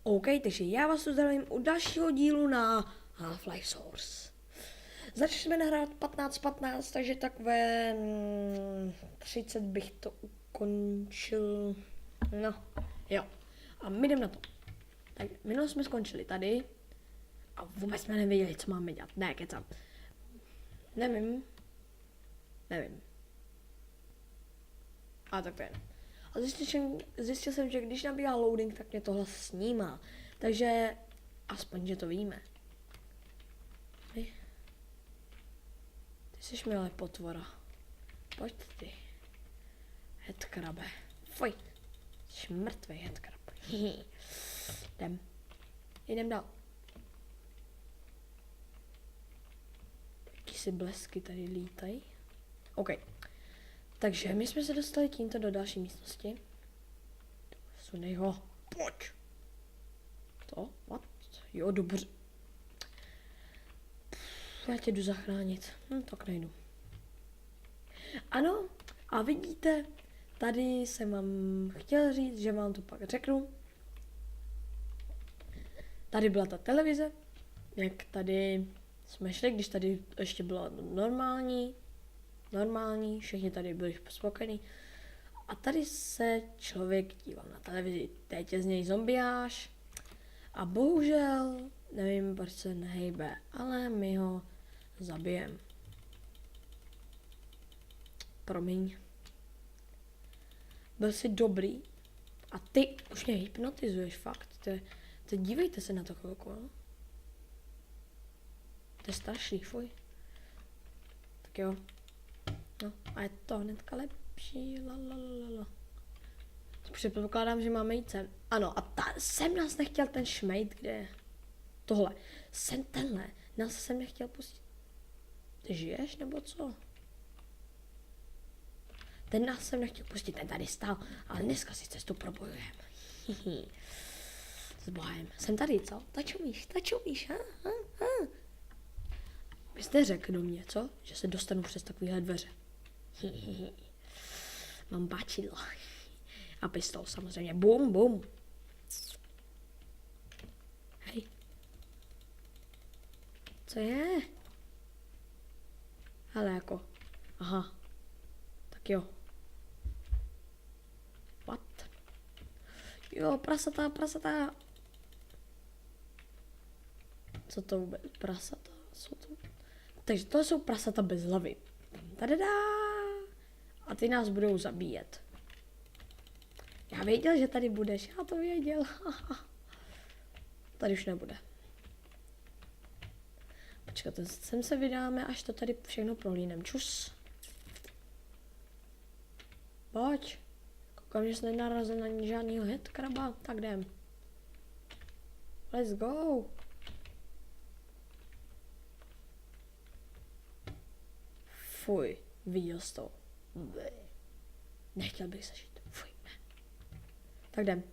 OK, takže já vás tu zdravím u dalšího dílu na Half-Life Source. Začali jsme nahrát 15:15, takže tak ve 30 bych to ukončil. No, jo. A my jdeme na to. Tak minule jsme skončili tady a vůbec jsme nevěděli, co máme dělat. Ne, kecam. Nevím. A tak to je. A zjistil jsem, že když nabíhá loading, tak mě tohle snímá. Takže aspoň, že to víme. Ty jsi milé potvora. Pojď ty. Headcrabe. Fuj. Jsi mrtvej headcrab. Jdem dál. Jaký si blesky tady lítají. OK. Takže my jsme se dostali tímto do další místnosti. Sunej ho. Pojď. To? What? Jo, dobře. Já tě jdu zachránit. Tak nejdu. Ano, a vidíte, tady jsem vám chtěl říct, že vám to pak řeknu. Tady byla ta televize, jak tady jsme šli, když tady ještě bylo normální, všichni tady byli spokojení. A tady se člověk díval na televizi, teď je z něj zombiáš. A bohužel, nevím, proč se nehejbe, ale my ho zabijem. Promiň. Byl jsi dobrý a ty už mě hypnotizuješ, fakt. Teď dívejte se na to chvilku, no? To je strašný, fuj. Tak jo. No a je to hnedka lepší, lalalala. Předpokládám, že máme jít sem. Ano, a sem nás nechtěl ten šmejd, kde je? Tohle. Tenhle. Nás sem nechtěl pustit. Ty žiješ, nebo co? Ten nás sem nechtěl pustit, ten tady stál, ale dneska si cestu probojujeme. S bohem. Jsem tady, co? Tačumíš, ha? Byste řekl do mě, co? Že se dostanu přes takovýhle dveře. Mám báčidlo. A pistol samozřejmě. Bum. Hej. Co je? Hele jako. Aha. Tak jo. What? Jo, prasata. Co to vůbec? Prasata? Co to? Takže to jsou prasata bez hlavy. Tadadá! A ty nás budou zabíjet. Já věděl, že tady budeš, já to věděl. Tady už nebude. Počkejte, sem se vydáme, až to tady všechno prohlídnem. Čus. Pojď. Koukám, že jsi nenarazil na žádnýho headcraba. Tak jdem. Let's go. Fuj, viděl jsi to. Nechtěl bych se žít. Fuj, ne. Tak jdem.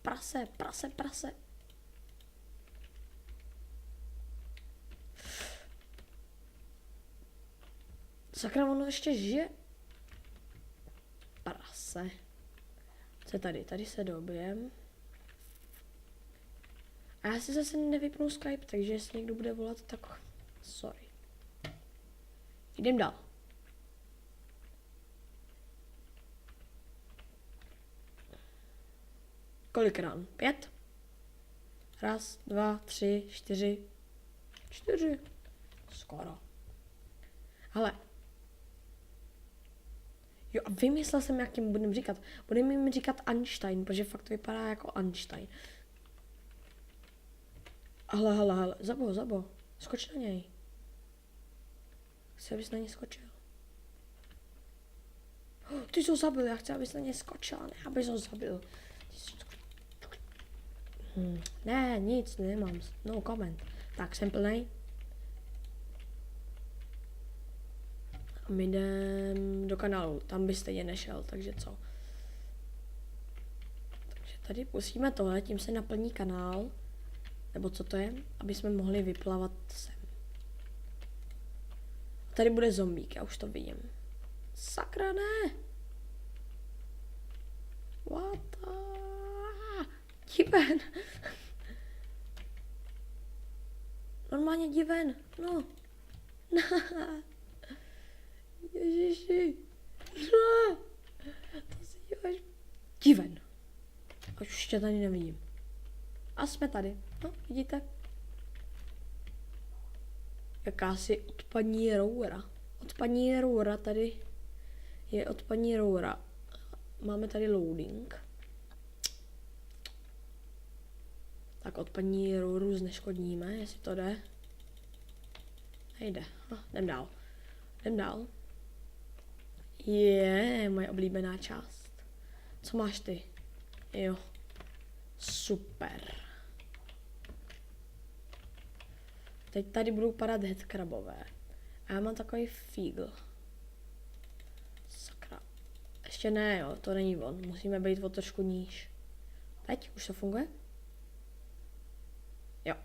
Prase. Sakra, ono ještě žije. Prase. Co je tady? Tady se dobijem. A já si zase nevypnu Skype, takže jestli někdo bude volat, tak sorry. Jdem dál. Kolik rán? 5? 1, 2, 3, 4. 4. Skoro. Hele. Jo, a vymyslel jsem, jak jim budeme říkat. Budeme jim říkat Einstein, protože fakt to vypadá jako Einstein. Hele. Zabo. Skoč na něj. Chci, abys na něj skočil. Ty jsi ho zabil, já chci, abys na něj skočil, ne, abys ho zabil. Ne, nic, nemám, no comment. Tak, jsem plnej. A my jdem do kanálu, tam byste je nešel, takže co? Takže tady pustíme tohle, tím se naplní kanál. Nebo co to je? Aby jsme mohli vyplavat sem. A tady bude zombík, já už to vidím. Sakra, ne! What the... Jdi ven. Normálně jdi ven. No. Ježiši. Ne. To si děláš. Jdi ven. Až už tě tady nevidím. A jsme tady. No, vidíte? Jakási od paní Roura. Od paní Roura tady je od paní Roura. Máme tady loading. Tak od paní Rouru zneškodníme, jestli to jde. Nejde. Jdem dál. Jdem dál. Je moje oblíbená část. Co máš ty? Jo. Super. Teď tady budou padat headcrabové. A já mám takový fígl. Sakra. Ještě ne, jo, to není on. Musíme být o trošku níž. Teď už to funguje? Jo.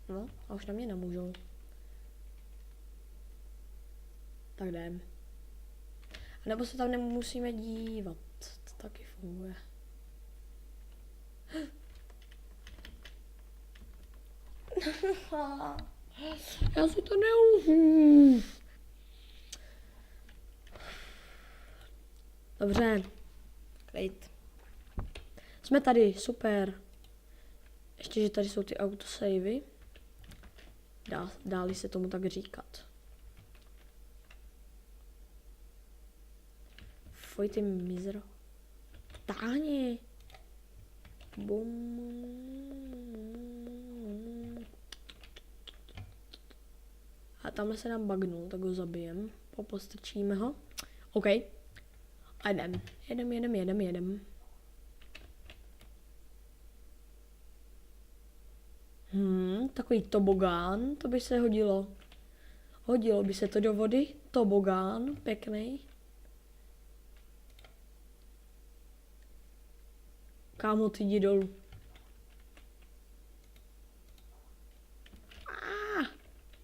No, a už na mě nemůžou. Tak jdem. A nebo se tam nemusíme dívat. To taky funguje. Já si to neuhu. Dobře. Klid. Jsme tady, super. Ještě, že tady jsou ty autosavey. Dá-li se tomu tak říkat. Fuj, ty mizero. Táhni. Bum. A tamhle se nám bugnul, tak ho zabijem. Popostrčíme ho. OK. A jedem. Takový tobogán, to by se hodilo. Hodilo by se to do vody. Tobogán, pěkný. Kámo, ty jdi dolů.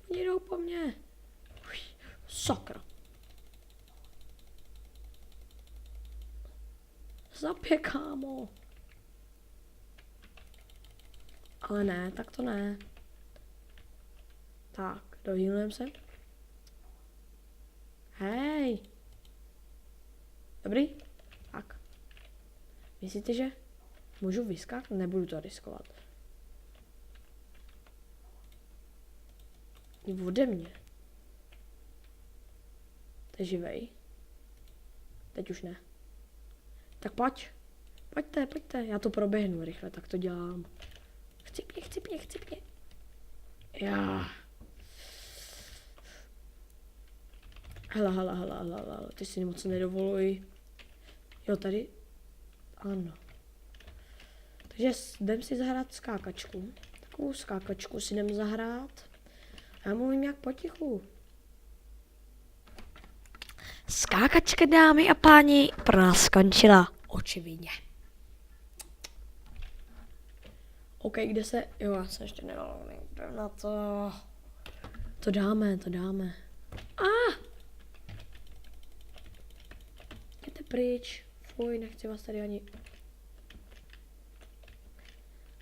Oni jdou po mně. Sakra. Zapě, kámo. Ale ne, tak to ne. Tak, dohýlujem se. Hej. Dobrý? Tak. Myslíte, že můžu vyskákat? Nebudu to riskovat. Ode mě. To je živej. Teď už ne. Tak pojď. Pojďte. Já to proběhnu rychle, tak to dělám. Chcipně. Já. Hele, ty si moc nedovoluj. Jo, tady. Ano. Takže jdem si zahrát skákačku. Takovou skákačku si jdem zahrát. Já mluvím jak potichu. Skákačka, dámy a páni, pro nás skončila. Očividně. OK, kde se... Jo, já jsem ještě nedal na to. To dáme. Jděte pryč. Fuj, nechci vás tady ani...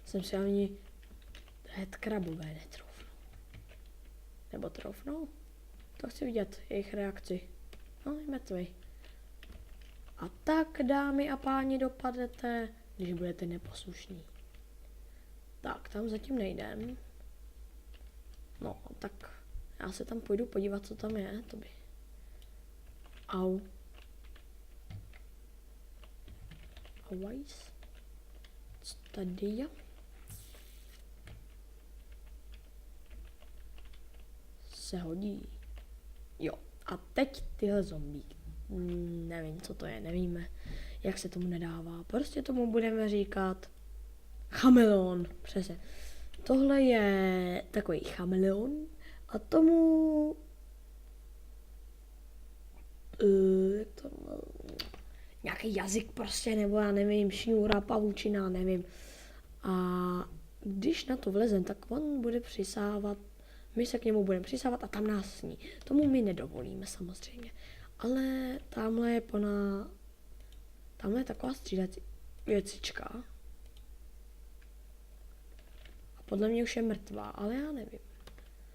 Jsem si ani... headcrabové netroufnu. Nebo troufnou? To chci vidět, jejich reakci. No, je mrtvej. A tak, dámy a páni, dopadnete, když budete neposlušní. Tak, tam zatím nejdem. No, tak já se tam půjdu podívat, co tam je, to by. Au. Auajs. Co tady je? Se hodí. Jo, a teď tyhle zombíky. Nevím, co to je, nevíme, jak se tomu nedává. Prostě tomu budeme říkat chameleon, přesně. Tohle je takový chameleon a tomu... jak to... nějaký jazyk prostě, nebo já nevím, šňůra, pavučina, nevím. A když na to vlezem, tak on bude přisávat, my se k němu budeme přisávat a tam nás sní. Tomu my nedovolíme samozřejmě. Ale tamhle je tamhle je taková střílecí věcička. Podle mě už je mrtvá, ale já nevím.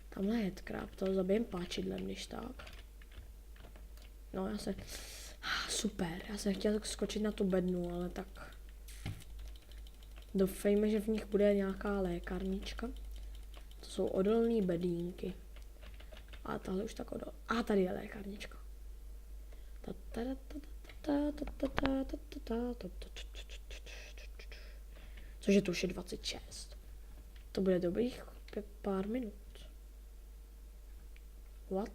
Tamhle je kráp, to zabijem páčidlem, když tak. No já se... Super, já jsem chtěl skočit na tu bednu, ale tak... Doufejme, že v nich bude nějaká lékárnička. To jsou odolné bedínky. A tahle už tak odol... A tady je lékárnička. Cože to už je 26. To bude dobrých pár minut. What?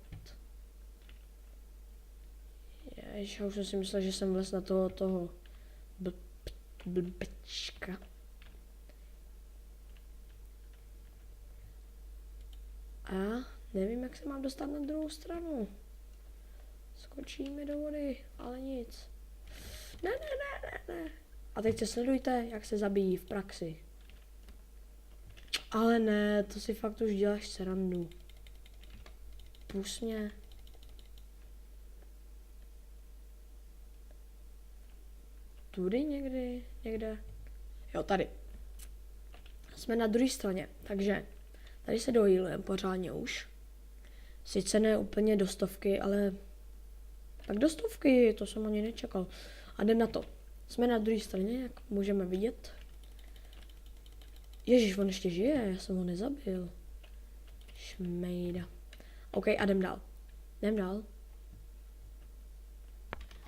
Ježiš, já už jsem si myslel, že jsem vlez na toho blbečka. A nevím, jak se mám dostat na druhou stranu. Skočíme do vody, ale nic. Ne. A teď se sledujte, jak se zabíjí v praxi. Ale ne, to si fakt už děláš srandu. Pus mě. Tudy někde. Jo, tady. Jsme na druhé straně, takže tady se dojílujeme pořádně už. Sice ne úplně do 100, ale tak do 100, to jsem ani nečekal. A jdem na to. Jsme na druhé straně, jak můžeme vidět. Ježíš, on ještě žije, já jsem ho nezabil. Šmejda. OK, a jdem dál.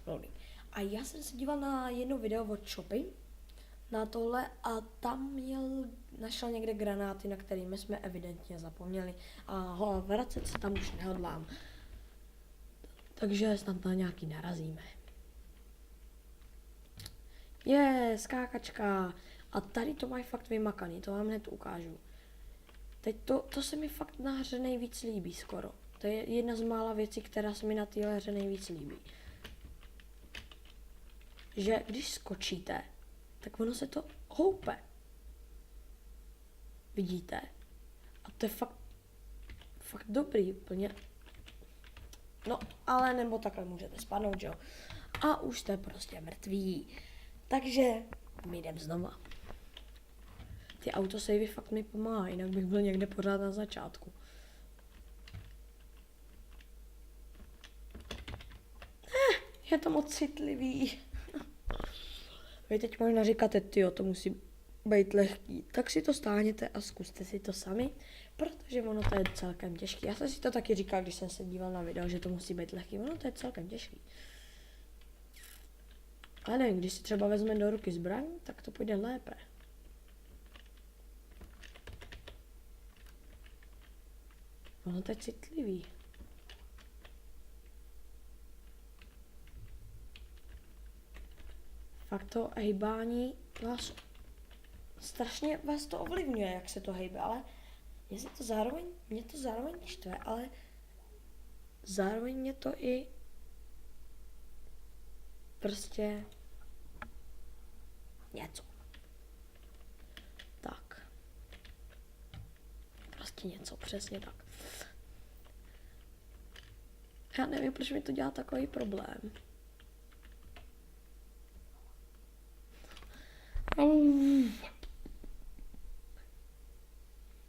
Loading. A já jsem se díval na jedno video od Shopy, na tohle, a tam našel někde granáty, na kterými jsme evidentně zapomněli. A vracet se tam už nehodlám. Takže snad na nějaký narazíme. Skákačka. A tady to mají fakt vymakaný, to vám hned ukážu. Teď to se mi fakt na hře nejvíc líbí skoro. To je jedna z mála věcí, která se mi na téhle hře nejvíc líbí. Že když skočíte, tak ono se to houpe. Vidíte? A to je fakt dobrý, úplně. No, ale nebo takhle můžete spadnout, jo. A už jste prostě mrtví. Takže my jdem znova. Ty autosavey fakt mi pomáhají, jinak bych byl někde pořád na začátku. Je to moc citlivý. Vy teď možná říkáte, tyjo, to musí být lehký. Tak si to stáhněte a zkuste si to sami, protože ono to je celkem těžký. Já jsem si to taky říkal, když jsem se díval na video, že to musí být lehký. Ono to je celkem těžký. Ale nevím, když si třeba vezme do ruky zbraň, tak to půjde lépe. Ono to je citlivý. Fakt to hejbání vás strašně vás to ovlivňuje, jak se to hejbe, ale mě to zároveň štve, ale zároveň mě to i prostě něco. Tak. Prostě něco, přesně tak. Já nevím, proč mi to dělá takový problém.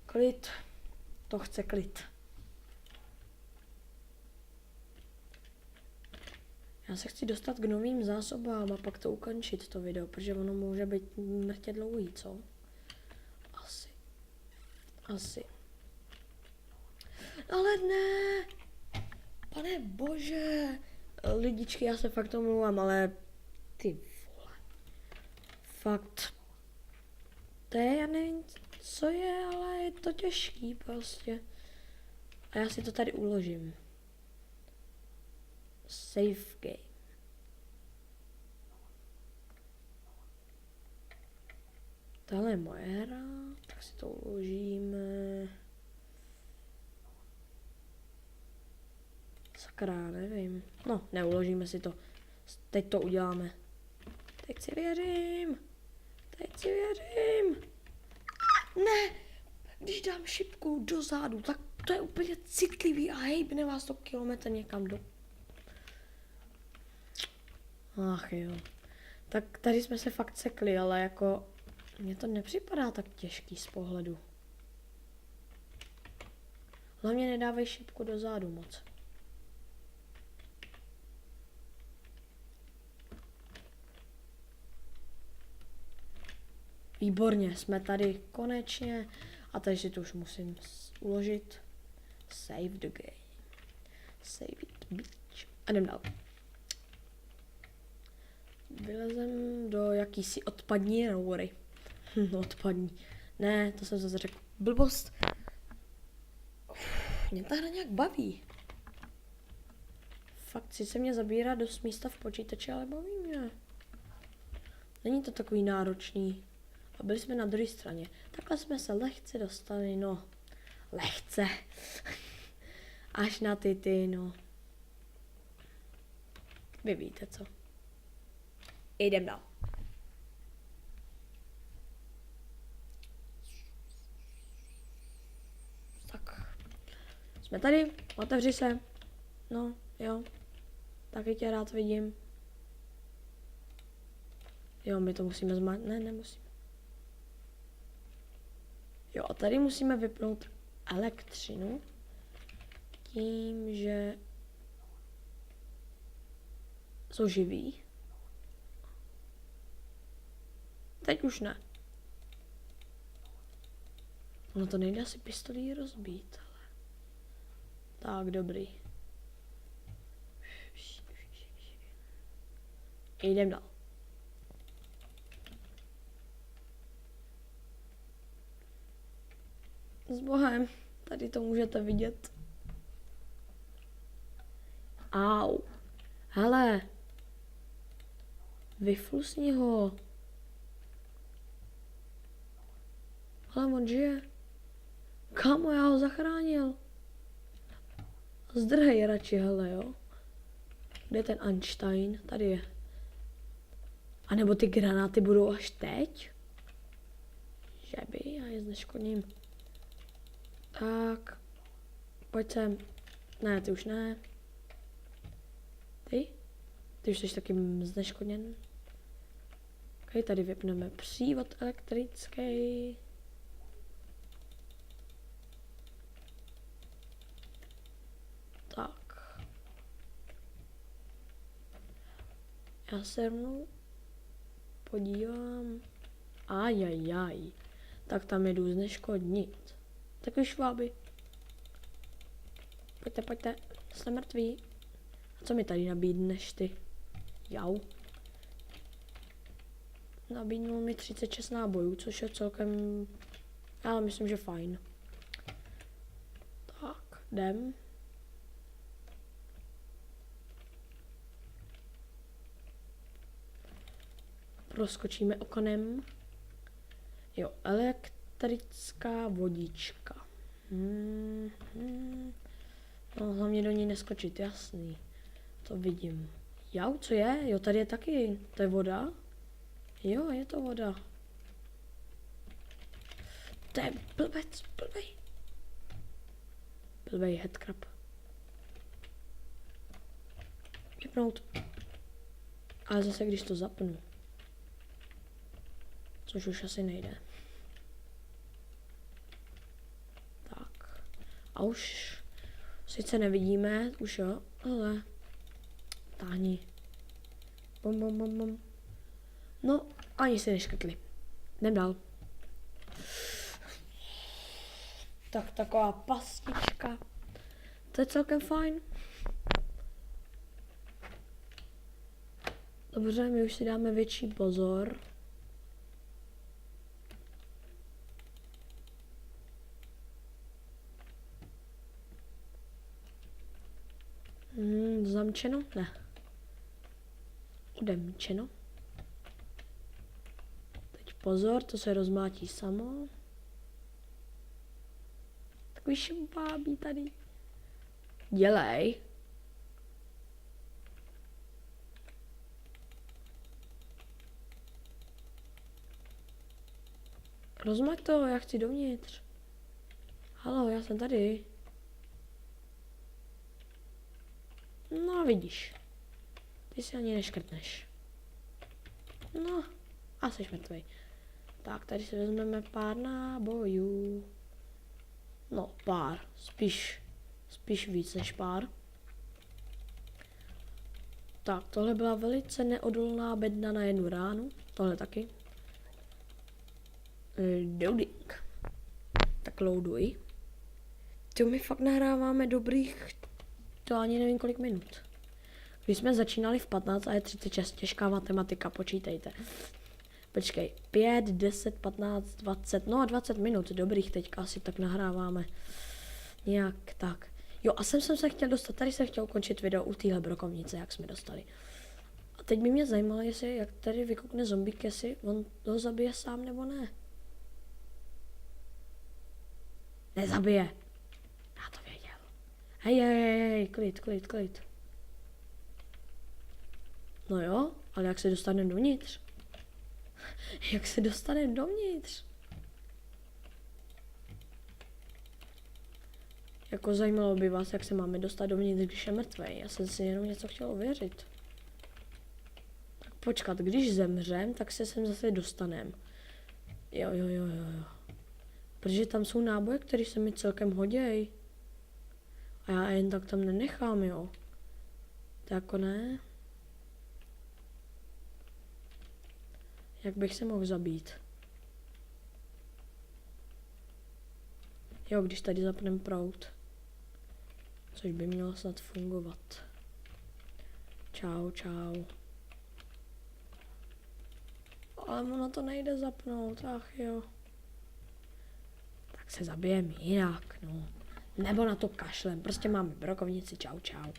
Klid. To chce klid. Já se chci dostat k novým zásobám a pak to ukončit, to video, protože ono může být mrtě dlouhý, co? Asi. Ale ne! Pane bože! Lidičky, já se fakt omlouvám, ale ty vole. Fakt. To je, já nevím, co je, ale je to těžký prostě. A já si to tady uložím. Save game. Tohle je moje hra, tak si to uložíme. Sakra, nevím. No, neuložíme si to. Teď to uděláme. Teď si věřím. Ne, když dám šipku do zádu, tak to je úplně citlivý a hejbne vás to kilometr někam do... Ach jo. Tak tady jsme se fakt sekli, ale jako... Mně to nepřipadá tak těžký z pohledu. Hlavně nedávej šipku do zádu moc. Výborně, jsme tady konečně. A tady si to už musím uložit. Save the game. Save it, bitch. A jdem dál. Vylezem do jakýsi odpadní roury. Odpadní. Ne, to jsem zase řekl. Blbost. Mě ta hra nějak baví. Fakt si se mě zabírá dost místa v počítači, ale baví mě. Není to takový náročný. A byli jsme na druhé straně. Takhle jsme se lehce dostali, no. Lehce. Až na ty, no. Vy víte co. Jdem dál. Tak. Jsme tady. Otevři se. No, jo. Taky tě rád vidím. Jo, my to musíme zmáčknout. Ne, nemusíme. Jo, a tady musíme vypnout elektřinu. Tím, že jsou živí. Teď už ne. Ono to nejde asi pistolí rozbít, ale... Tak, dobrý. Jdem dál. S Bohem, tady to můžete vidět. Au. Hele. Vyflusni ho. Ale on žije. Kámo, já ho zachránil. Zdrhej radši, hele, jo. Kde je ten Einstein? Tady je. A nebo ty granáty budou až teď? Že by, já je zneškodním. Tak. Pojď sem. Ne, ty už ne. Ty? Ty už jsi taky zneškodněn. Ok, tady vypneme přívod elektrický. Tak. Já se rovnou podívám. Ajajaj. Tak tam jdu zneškodnit. Takový šváby. Pojďte, pojďte. Jste mrtví. A co mi tady nabídneš ty? Jau. Nabídnul mi 36 nábojů, což je celkem... Ale myslím, že fajn. Tak, jdem. Proskočíme okonem. Jo, elektrická vodička. No, hlavně do ní neskočit, jasný. To vidím. Jau, co je? Jo, tady je taky. To je voda? Jo, je to voda. To je blbec, blbej. Blbej headcrab. Vypnout. Ale zase, když to zapnu. Což už asi nejde. Tak. A už sice nevidíme, už jo, ale táhni. Bum, bum, bum, bum. No, ani si neškrtli. Jdem dál. Tak, taková pastička. To je celkem fajn. Dobře, my už si dáme větší pozor. Zamčeno? Ne. Udemčeno. Teď pozor, to se rozmátí samo. Takový šibábí tady. Dělej. Rozmať to, já chci dovnitř. Halo, já jsem tady. No vidíš. Ty si ani neškrtneš. No, a jsi mrtvej. Tak, tady si vezmeme pár nábojů. No, pár. Spíš víc než pár. Tak, tohle byla velice neodolná bedna na jednu ránu. Tohle taky. Loading. Tak loaduj. To my fakt nahráváme dobrých, to ani nevím kolik minut. Když jsme začínali v 15 a je 36, těžká matematika, počítejte. Počkej, 5, 10, 15, 20, no a 20 minut dobrých teďka asi tak nahráváme. Nějak tak. Jo, a jsem se chtěl dostat, tady jsem chtěl ukončit video u téhle brokovnice, jak jsme dostali. A teď by mě zajímalo, jestli, jak tady vykukne zombík, jestli on ho zabije sám nebo ne. Nezabije. Já to věděl. Hej, klid. No jo, ale jak se dostaneme dovnitř? Jak se dostaneme dovnitř? Jako zajímalo by vás, jak se máme dostat dovnitř, když je mrtvej. Já jsem si jenom něco chtěl ověřit. Tak počkat, když zemřem, tak se sem zase dostanem. Jo. Protože tam jsou náboje, které se mi celkem hoděj. A já jen tak tam nenechám, jo. To jako ne. Jak bych se mohl zabít? Jo, když tady zapneme proud. Což by mělo snad fungovat. Čau. Ale ono to nejde zapnout, ach jo. Tak se zabijeme jinak, no. Nebo na to kašlem, prostě máme brokovnici, čau.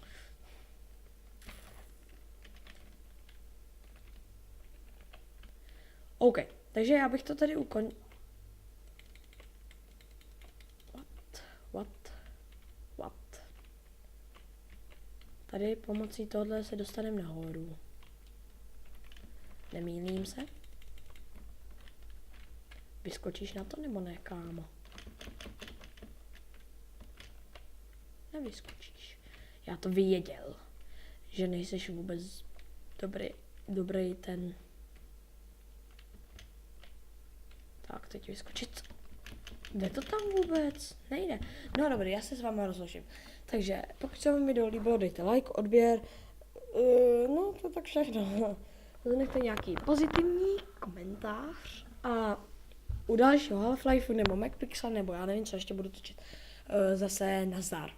OK, takže já bych to tady What? Tady pomocí tohle se dostaneme nahoru. Nemýlím se? Vyskočíš na to nebo ne, kámo? Nevyskočíš. Já to věděl, že nejseš vůbec dobrý ten. Tak, teď vyskočit. Jde to tam vůbec? Nejde. No dobrý, já se s váma rozložím. Takže, pokud se vám video líbilo, dejte like, odběr. No, to tak všechno. Zanechte nějaký pozitivní komentář. A u dalšího Half-Life nebo MacPixel, nebo já nevím, co ještě budu točit, zase nazdar.